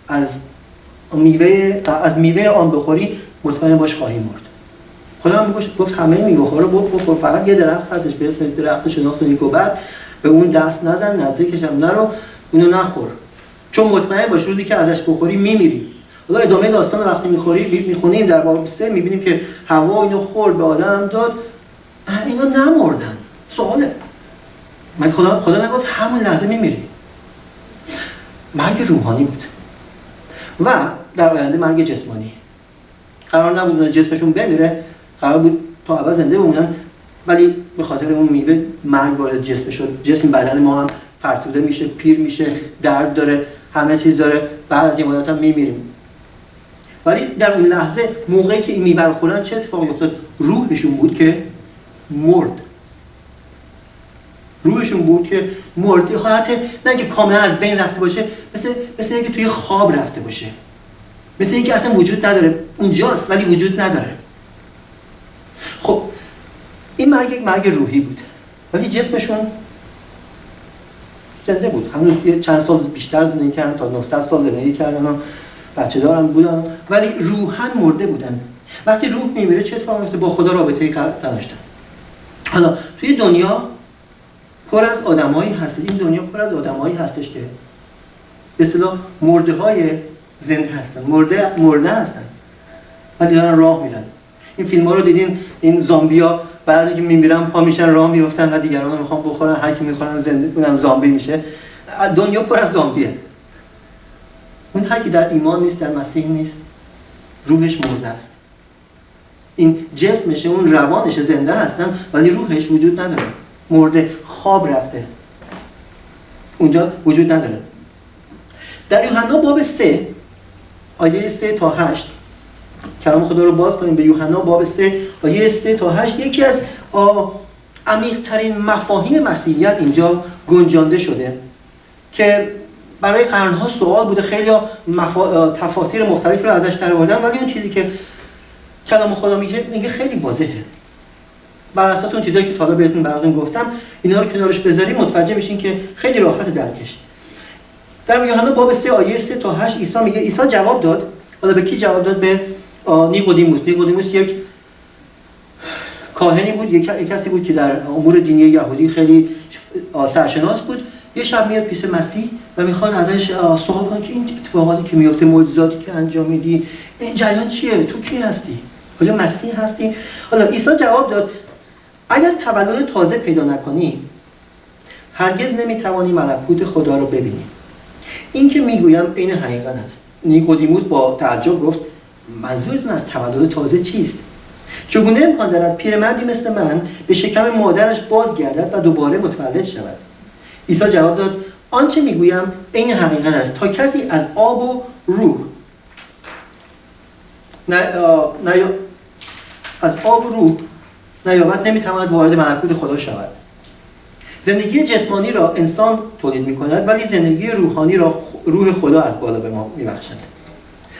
Speaker 1: از میوه آن بخوری مطمئن باش خواهی مرد. خدا گفت همه میوه ها رو بخور، فقط یه درخت هستش به اسم درخت شناخت نیک و بد، به اون دست نزن، نزدیکش هم نرو، اونو نخور، چون مطمئن باش روزی که ازش بخوری میمیری. حالا ادامه داستان وقتی میخونیم در باب 3 میبینیم که حوا اینو خورد، به آدم داد، اینا نمردن. سواله من خدا میگفت همون لحظه میمیری. مرگ روحانی بود و در آینده مرگ جسمانی. قرار نبود اون جسمشون بمیره، قرار بود تا ابد زنده بمونن، ولی به خاطر اون میوه مرگ وارد جسم شد. جسم بدن ما هم فرسوده میشه، پیر میشه، درد داره، همه چیز داره، بعد از این مدت هم میمیریم. ولی در اون لحظه موقعی که این میوه رو خوردن چه اتفاقی افتاد؟ روحشون بود که مرد. روحشون بود که مرد. حالت نه اینکه کاملا از بین رفته باشه، مثل اینکه توی خواب رفته باشه، مثل اینکه اصلا وجود نداره، اونجاست ولی وجود نداره. خب این مرگ روحی بود، ولی جسمشون زنده بود. هنوز چند سال بیشتر زندگی کردن، تا 900 سال زندگی کردن و بچه دارم بودن، ولی روحاً مرده بودن. وقتی روح میمیره چه اتفاقی میفته؟ با خدا رابطه‌ای نداشتن. حالا توی دنیا پر از آدمایی هست، این دنیا پر از آدمایی هستش که به اصطلاح مرده‌های زنده هستن، مرده هستن ولی دارن راه میرن. این فیلم‌ها رو دیدین، این زامبیا بعد اینکه میمیرن پا میشن راه میافتن و دیگران رو میخوان بخورن، هر کی میخورن زنده اونم زامبی میشه. دنیا پر از زامبیه. اون هر کی در ایمان نیست، در مسیح نیست، روحش مرده است. این جسمش، اون روانش زنده هستن ولی روحش وجود نداره، مرده، خواب رفته، اونجا وجود نداره. در یوحنا باب 3 آیه 3 تا 8 کلام خدا رو باز کنیم. به یوحنا باب 3 آیه 3 تا 8 یکی از عمیق‌ترین مفاهیم مسیحیت اینجا گنجانده شده که برای قرن‌ها سوال بوده. خیلی تفاسیر مختلفی رو ازش درآوردن، ولی اون چیزی که کلام خدا میگه خیلی واضحه. بر اساس اون چیزایی که تا حالا براتون گفتم، اینا رو کنارش بذاریم متوجه میشین که خیلی راحت درکش. در یوحنا باب 3 آیه 3 تا 8 عیسی جواب داد. حالا به کی جواب داد؟ به نیقودیموس. نیقودیموس یک کاهنی بود، یک کسی بود که در امور دینی یهودی خیلی سرشناس بود. یه شب میاد پیش مسیح و میخواد ازش سوال کنه که این اتفاقاتی که میفته، معجزاتی که انجام میدی، این جریان چیه؟ تو کی هستی؟ آیا مسیح هستی؟ حالا عیسی جواب داد اگر تولد تازه پیدا نکنی هرگز نمیتوانی ملکوت خدا رو ببینی. این که میگویم این حقیقت است. نیقودیموس با تعجب گفت منظورتون از تولد تازه چیست؟ چگونه امکان دارد پیرمردی مثل من به شکم مادرش بازگردد و دوباره متولد شود؟ عیسی جواب داد آنچه میگویم این حقیقت است. تا کسی از آب و روح از آب و روح نیابد نمیتواند وارد ملکوت خدا شود. زندگی جسمانی را انسان تولید می‌کند، ولی زندگی روحانی را روح خدا از بالا به ما می‌بخشد.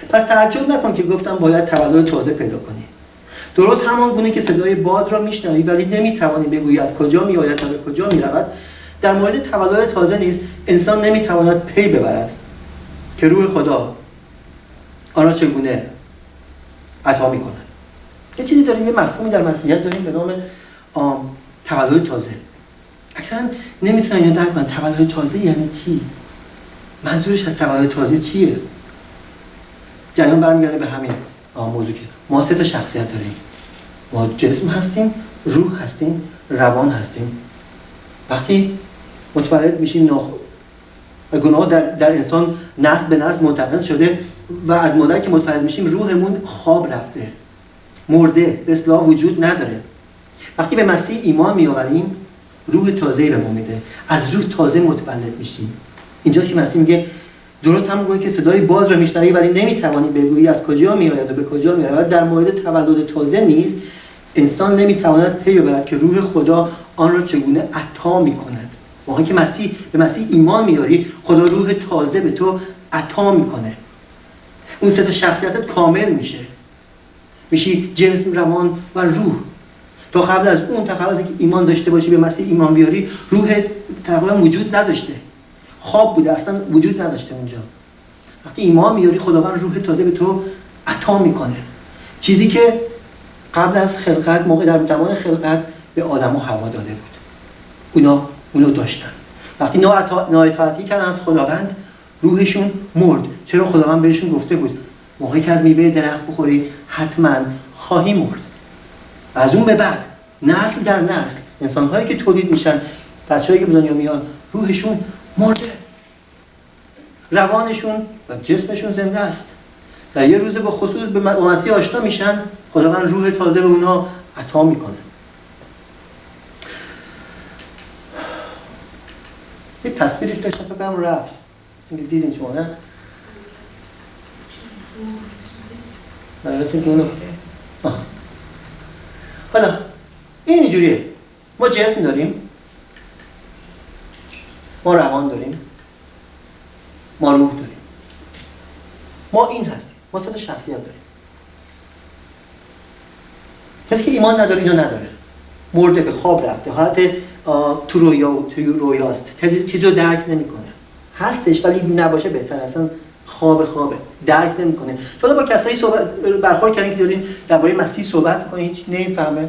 Speaker 1: پس تعجب نکن که گفتم باید تولد تازه پیدا کنی. درست همان گونه که صدای باد را میشنوی ولی نمیتوانی بگویی از کجا میآید و به کجا میرود، در مورد تولد تازه نیز انسان نمیتواند پی ببرد که روح خدا آن را چگونه عطا میکند. یه چیزی داریم، یه مفهومی در مسیحیت داریم به نام تولد تازه. اکثرا نمیتونن اینو درک کنن تولد تازه یعنی چی؟ منظورش از تولد تازه چیه؟ جریان برمیگرده به همین موضوع که ما 3 تا شخصیت داریم. ما جسم هستیم، روح هستیم، روان هستیم. وقتی متولد میشیم گناه در انسان نسل به نسل منتقل شده و از مادر که متولد میشیم روحمون خواب رفته، مرده، به اصطلاح وجود نداره. وقتی به مسیح ایمان میآوریم روح تازه‌ای به ما میده، از روح تازه متولد میشیم. اینجاست که مسیح میگه درست همونگونه که صدای باز را میشنوی ولی نمیتوانی بگویی از کجا میآید و به کجا میرود، در مورد تولد تازه نیز انسان نمیتواند پی ببرد که روح خدا آن را چگونه عطا میکند. موقعی که به مسیح ایمان میاری خدا روح تازه به تو عطا میکنه. اون 3 تا شخصیتت کامل میشی جسم، روان و روح. تا قبل از اینکه ایمان داشته باشی به مسیح ایمان بیاری روحت تقریبا وجود نداشته، خواب بوده، اصلا وجود نداشته اونجا. وقتی ایمان میاری خداوند روح تازه به تو عطا میکنه، چیزی که قبل از خلقت در زمان خلقت به آدم و حوا داده بود. اونو داشتن. وقتی نااطاعتی کردن از خداوند روحشون مرد. چرا؟ خداوند بهشون گفته بود موقعی که از میوه درخت بخوری حتما خواهی مرد. از اون به بعد نسل در نسل انسان‌هایی که تولید میشن، بچه‌هایی که به دنیا میان روحشون مرده، روانشون و جسمشون زنده است. در یه روز به خصوص به مسیح آشنا میشن، خداوند روح تازه به اونا عطا میکنه. یه تصویرش داشتم فکر کنم رفت. اینکه دیدین شما نه؟ رسیم که اونو حالا اینجوریه. ما جسم داریم، ما روان داریم، ما روح داریم. ما این هستیم. ما 3 تا شخصیت داریم. کسی که ایمان نداره اینو نداره. مرده، به خواب رفته، حالت تو رویاست، چیزی رو درک نمیکنه. هستش ولی نباشه بهتر، اصلا خوابه درک نمیکنه. حالا با کسایی برخورد کردین که دارین درباره مسیح صحبت میکنین هیچ نمیفهمه.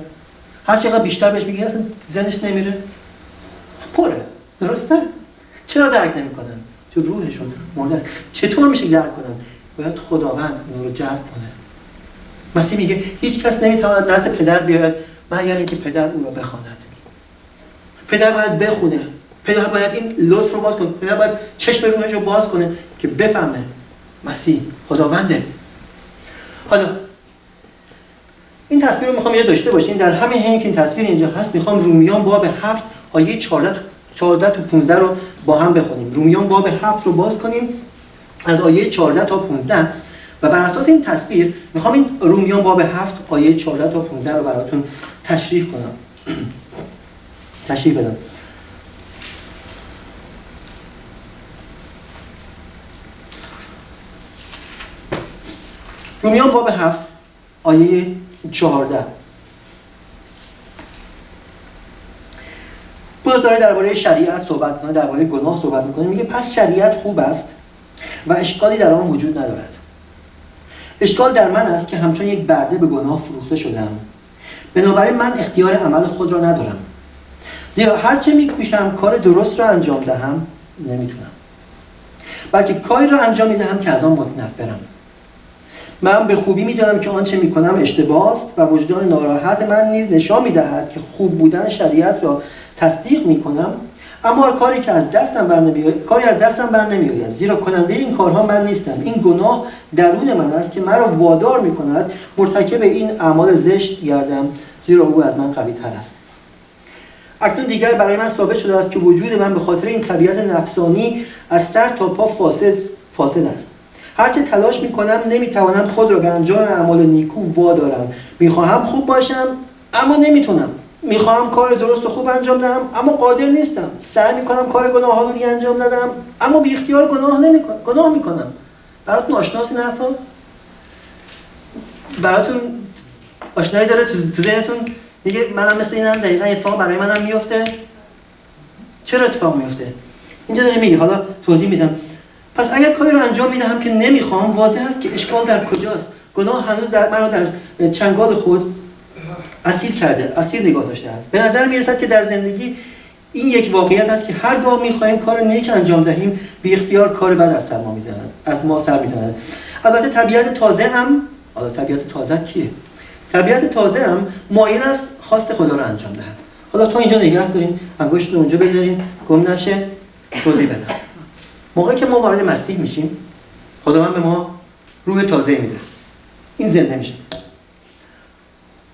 Speaker 1: هر چقدر بیشتر بهش میگی اصلا ذهنش نمیره. پره. درسته؟ چرا درک نمیکنن؟ چون روحشون مرده است. چطور میشه درک کنن؟ باید خداوند اون رو جذب کنه. مسیح میگه هیچ کس نمیتواند نزد پدر بیاید مگر اینکه پدر او را بخواند. پدر باید بخونه. پدر باید این لطف رو باز کنه. پدر باید چشم روحش رو باز کنه که بفهمه مسیح خداونده. حالا این تصویر رو میخوام یه داشته باشین. در همین حین که این تصویر اینجا هست میخوام رومیان باب 7 آیه 14 تا 15 رو با هم بخونیم. رومیان باب 7 رو باز کنیم از آیه 14 تا 15 و بر اساس این تصویر میخوام این رومیان باب 7 آیه 14 تا 15 رو براتون تشریح بدم. رومیان باب 7 آیه 14 باز داره درباره شریعت صحبت کنه، درباره گناه صحبت میکنه. میگه پس شریعت خوب است و اشکالی در آن وجود ندارد. اشکال در من است که همچون یک برده به گناه فروخته شدم. بنابراین من اختیار عمل خود را ندارم. زیرا هرچه میکوشم کار درست را انجام دهم نمیتونم، بلکه کاری را انجام میدهم که از آن متنفرم. من به خوبی میدانم که آنچه میکنم اشتباه است و وجدان ناراحت من نیز نشان میدهد که خوب بودن شریعت را تصدیق میکنم، اما کاری از دستم بر نمیآید. زیرا کننده این کارها من نیستم. این گناه درون من است که مرا وادار میکند مرتکب این اعمال زشت گردم، زیرا او از من قوی تر است. اکنون دیگر برای من ثابت شده است که وجود من به خاطر این طبیعت نفسانی از سر تا پا فاسد است. هرچه تلاش میکنم نمیتوانم خود را به انجام اعمال نیکو وادارم. میخواهم خوب باشم اما نمیتونم. میخوام کار درست و خوب انجام دهم اما قادر نیستم. سعی میکنم کار گناه‌آلودی انجام ندم اما بی اختیار گناه میکنم. براتون آشناست این حرفا؟ براتون آشنایی داره تو ذهنتون؟ میگه منم مثل اینم، دقیقاً اتفاق برای منم میفته. چرا اتفاق میفته؟ اینجا داره میگه، حالا توضیح میدم. پس اگر کاری رو انجام میدهم که نمیخوام، واضح است که اشکال در کجاست. گناه هنوز مرا در چنگال خود اسیر کرده، اسیر نگاه داشته است. به نظر میرسد که در زندگی این یک واقعیت است که هرگاه میخواهیم کار نیک انجام دهیم، بی اختیار کار بد از ما سر میزند. البته طبیعت تازه کیه؟ طبیعت تازه هم مایل است خواست خدا رو انجام دهد. حالا تو اینجا نگاه دارین، انگشت رو اونجا بذارین، گم نشه، توضیح بدم. موقعی که ما وارد مسیح میشیم، خداوند به ما روح تازه میده. این زنده میشه.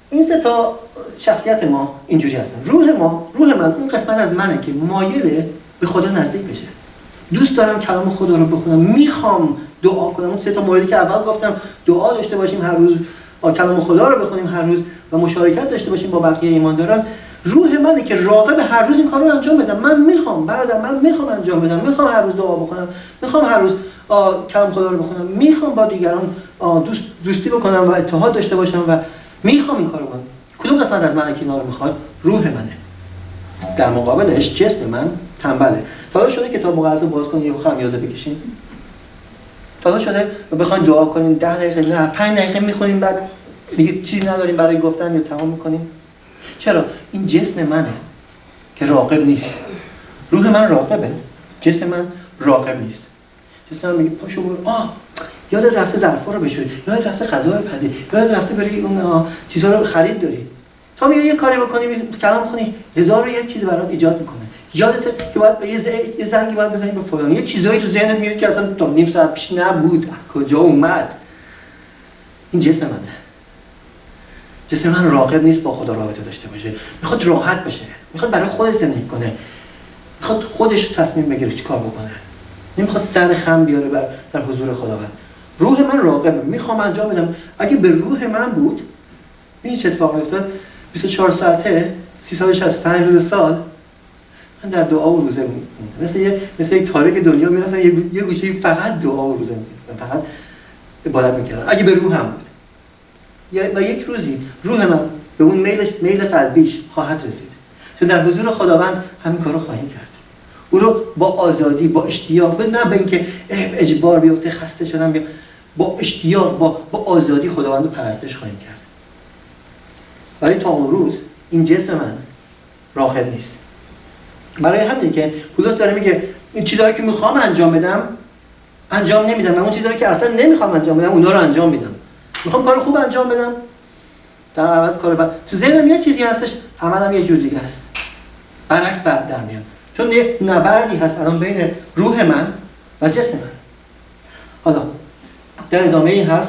Speaker 1: این سه تا شخصیت ما اینجوری هستن. روح من اون قسمت از منه که مایله به خدا نزدیک بشه. دوست دارم کلام خدا رو بخونم، میخوام دعا کنم. اون سه تا موردی که اول گفتم، دعا داشته باشیم هر روز، کلام خدا رو بخونیم هر روز و مشارکت داشته باشیم با بقیه ایمانداران. روح منه که راغب هر روز این کارو رو انجام بدم. من میخوام برادر، من میخوام انجام بدم، میخوام هر روز دعا بکنم، میخوام هر روز کلام خدا رو بخونم، میخوام با دیگران دوستی بکنم و اتحاد داشته باشم و میخوام این کارو کنم. کدوم قسمت از من که اینا رو میخواد؟ روح منه. در مقابلش جسم من تنبله. حالا شده کتاب مقدس رو باز کنید و خمیازه بکشین؟ حالا شده بخواید دعا کنین 10 دقیقه، نه 5 دقیقه میخونیم، بعد دیگه چیزی نداریم برای گفتن یا تمام میکنیم؟ چرا؟ این جسم منه که راقب نیست. روح من راقبه، جسم من راقب نیست. جسم من میگه پاشو برو، یاد رفته ظرفا رو بشوری، یاد رفته غذا رو پزی، یاد رفته بری اون چیزا رو خرید داری. تا میری یه کاری بکنی، کلام بخونی، 1001 چیز برات ایجاد میکنه. یادت که باید یه زنگی باید بزنی به فلان، یه چیزایی تو ذهنت میاد که اصلا تا نیم ساعت پیش نبود، از کجا اومد. این جسم منه. جسم من راقب نیست با خدا رابطه داشته باشه. میخواد راحت بشه، میخواد برای خودش زندگی کنه، میخواد خودش تصمیم بگیره چیکار بکنه، نمیخواد سر خم بیاره در حضور خداوند. روح من راقبه، میخوام انجام بدم. اگه به روح من بود، ببین چه اتفاقی افتاد. 24 ساعته 365 روز سال من در دعا و روزه بودم. مثل یک تارک دنیا میرفتم یه گوشه فقط دعا و روزه میکردم، فقط عبادت میکردم. اگه به روحم بود و یک روزی روح من به اون میل قلبیش خواهد رسید، چون در حضور خداوند همین کارو خواهیم کرد. او رو با آزادی، با اشتیاق، نه به اینکه اجبار بیفته خسته شدم، با اشتیاق، با آزادی خداوند رو پرستش خواهیم کرد. ولی تا اون روز این جسم من راقب نیست. برای همینه که پولس داره میگه این چیزایی که میخوام انجام بدم انجام نمیدم، و اون چیزایی که اصلا نمیخوام انجام بدم اونا رو انجام میدم. میخوام کار خوب انجام بدم، در عوض کار بد. تو ذهنم یه چیزی هستش، عملم یه جور دیگه است. برعکس در میاد. چون یه نبردی هست الان بین روح من و جسم من. حالا در ادامه این حرف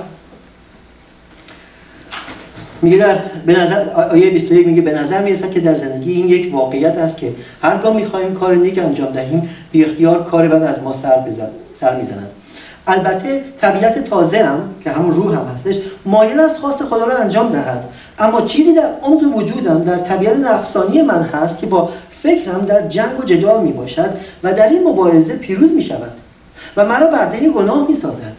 Speaker 1: میگه به نظر آیه 21 میگه به نظر میرسد که در زندگی این یک واقعیت است که هرگاه میخواهیم کار نیک انجام دهیم، بی اختیار کار بد از ما سر میزند. البته طبیعت تازه هم که همون روح هم هستش مایل است خواست خدا رو انجام دهد، اما چیزی در عمق وجودم، در طبیعت نفسانی من هست که با فکرم در جنگ و جدال می باشد و در این مبارزه پیروز می شود و مرا برده گناه می سازد.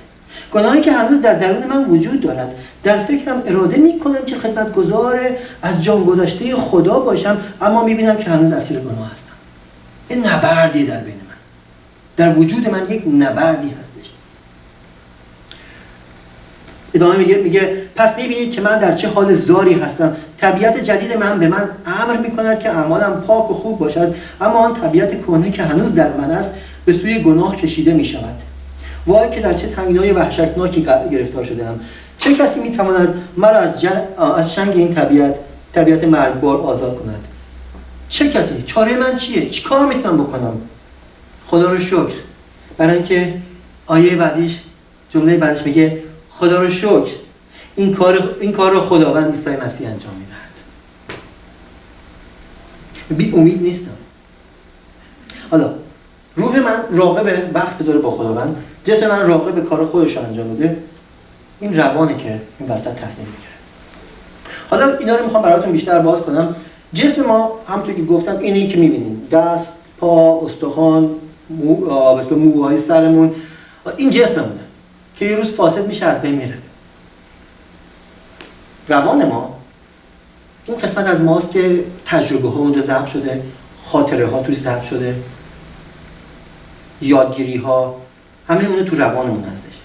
Speaker 1: گناهی که هنوز در درون من وجود دارد. در فکرم اراده می کنم که خدمتگزار از جان گذشته خدا باشم، اما می بینم که هنوز اسیر گناه هستم. این نبردی در بین من، در وجود من یک نبردی هستش. ادامه میگه پس میبینید که من در چه حال زاری هستم. طبیعت جدید من به من امر میکند که اعمالم پاک و خوب باشد، اما آن طبیعت کهنه که هنوز در من است به سوی گناه کشیده میشود. وای که در چه تنگنای وحشتناکی گرفتار شده‌ام. چه کسی میتواند مرا از چنگ این طبیعت مرگبار آزاد کند؟ چه کسی؟ چاره من چیه؟ چیکار میتونم بکنم؟ خدا رو شکر برای اینکه آیه بعدیش، جمله بعدیش میگه خدا رو شکر این کار رو خداوند عیسی مسیح انجام میدهد. بی امید نیستم. حالا روح من راقب وقت بذاره با خداوند، جسم من راقب کار خودش رو انجام بده. این روانه که این وسط تصمیم میگیره. حالا اینا رو میخوام براتون بیشتر باز کنم. جسم ما همونطور که گفتم اینی که می‌بینیم، دست، پا، استخوان، موهای سرمون، این جسممونه که یه روز فاسد میشه، از بین میره. روان ما این قسمت از ماست که تجربه ها اونجا ضبط شده، خاطره ها توش ضبط شده، یادگیری ها، همه اون تو روانمون هستش.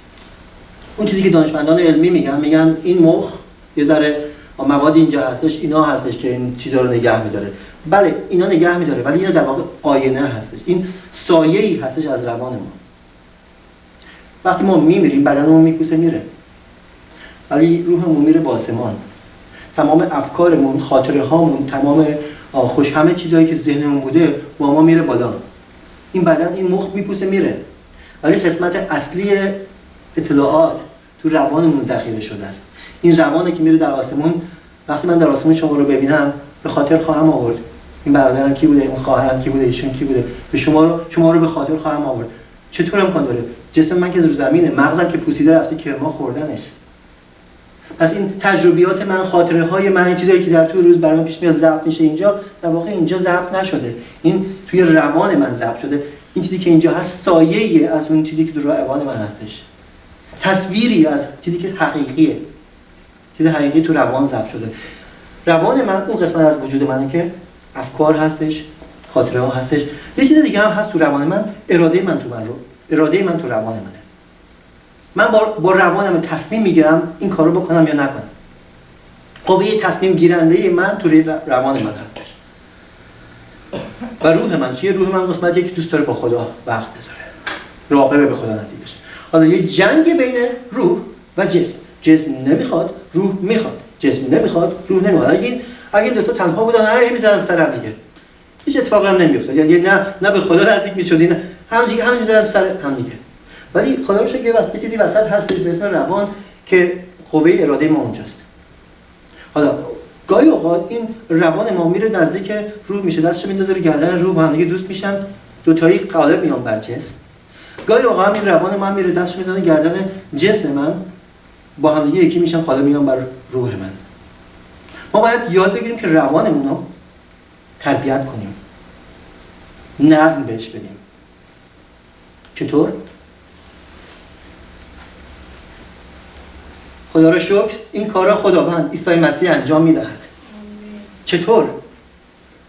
Speaker 1: اون چیزی که دانشمندان علمی میگن این مخ یه ذره مواد اینجا هستش، اینا هستش که این چیزا رو نگه میداره. بله اینا نگه میداره، ولی اینا در واقع آینه هستش، این سایه‌ای هستش از روان ما. وقتی ما میمیریم بدنمون میپوسه میره، ولی روحمون میره به آسمان. تمام افکارمون، خاطره هامون، تمام همه چیزایی که ذهنمون بوده با ما میره بالا. این بدن، این مخ میپوسه میره، ولی قسمت اصلی اطلاعات تو روانمون ذخیره شده است. این روانه که میره در آسمون. وقتی من در آسمون شما رو ببینم به خاطر خواهم آورد این برادرم کی بوده، اون خواهرم کی بوده، ایشون کی بوده، به شما رو به خاطر خواهم آورد. چطور امکان داره؟ جسم من که رو زمینه، مغزم که پوسیده رفته کرما خوردنش. پس این تجربیات من، خاطره های من، این چیزایی که در طول روز برام پیش میاد ضبط میشه اینجا، در واقع اینجا ضبط نشده، این توی روان من ضبط شده. این چیزی که اینجا هست سایه‌ای از اون چیزی که تو روان من هستش، تصویری از چیزی که حقیقیه، چیز حقیقی تو روان ضبط شده. روان من اون قسمت از وجود منه که افکار هستش، خاطره ها هستش. یه چیز دیگه هم هست تو روان من، اراده من تو روان منه. من با روانم تصمیم میگیرم این کارو بکنم یا نکنم. قوه تصمیم گیرنده من تو روان من هستش. و روح من چیه؟ روح من قسمتیه که دوست داره با خدا وقت بذاره، راغبه به خدا نزدیک بشه. حالا یه جنگ بین روح و جسم. جسم نمیخواد، روح میخواد. جسم نمیخواد، روح نمیخواد. اگه این دو تا تنها بودن هر میذارن سر هم دیگه، هیچ اتفاقی هم نمیافتاد. یعنی نه به خدا نزدیک میشدین، همین میذارن سر هم دیگه. ولی خدا رو شکر یه چیزی وسط هستش به اسم روان که قوه اراده ما اونجاست. حالا گاهی اوقات این روان ما میره نزدیک روح میشه، دستش میندازه رو گردن روح، با هم دیگه دوست میشن، دو تایی غالب میان بر جسم. گاهی اوقات این روان من میره دستش میندازه گردن جسم من، با هم دیگه یکی میشن، غالب میان بر روح من. ما باید یاد بگیریم که روانمون رو تربیت کنیم، نظم بهش بدیم. چطور؟ خدا را شکر این کارا خداوند عیسی مسیح انجام میدهد. چطور؟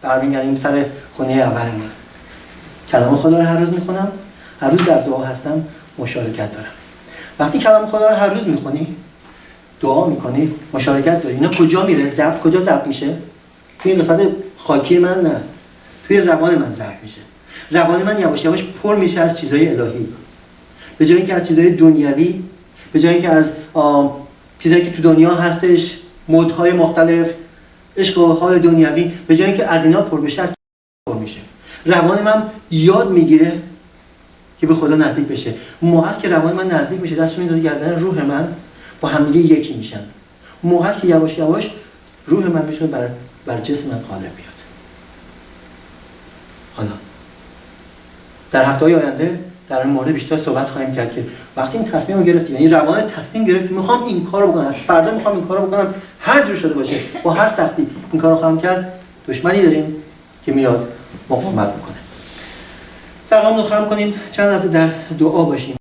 Speaker 1: برمیگردیم سر خونه اولمون. کلام خدا رو هر روز میخونم، هر روز در دعا هستم، مشارکت دارم. وقتی کلام خدا رو هر روز میخونی، دعا میکنی، مشارکت داری، اینا کجا میره؟ کجا ضبط میشه؟ توی این قسمت خاکی من نه، توی روان من ضبط میشه. روان من یواش یواش پر میشه از چیزهای الهی، به جای اینکه از چیزهای دنیوی، به جای اینکه از چیزایی که تو دنیا هستش، مدهای مختلف، عشق و حال دنیوی، به جای اینکه از اینا پر بشه، از پر میشه. روان من یاد میگیره که به خدا نزدیک بشه. موقعی که روان من نزدیک میشه، دستش میذاره گردن روح من، با همدیگه یکی میشن. موقعی که یواش یواش روح من میتونه بر جسم من غالب بیاد. حالا در هفته‌های آینده در این مورد بیشتر صحبت خواهیم کرد که وقتی این تصمیم رو گرفتی، یعنی روان تصمیم گرفت میخوام این کارو بکنم، از فردا میخوام این کارو بکنم، هر جور شده باشه، با هر سختی این کارو خواهم کرد، دشمنی داریم که میاد مقاومت میکنه. سلام رو خرم کنیم، چند لحظه در دعا باشیم.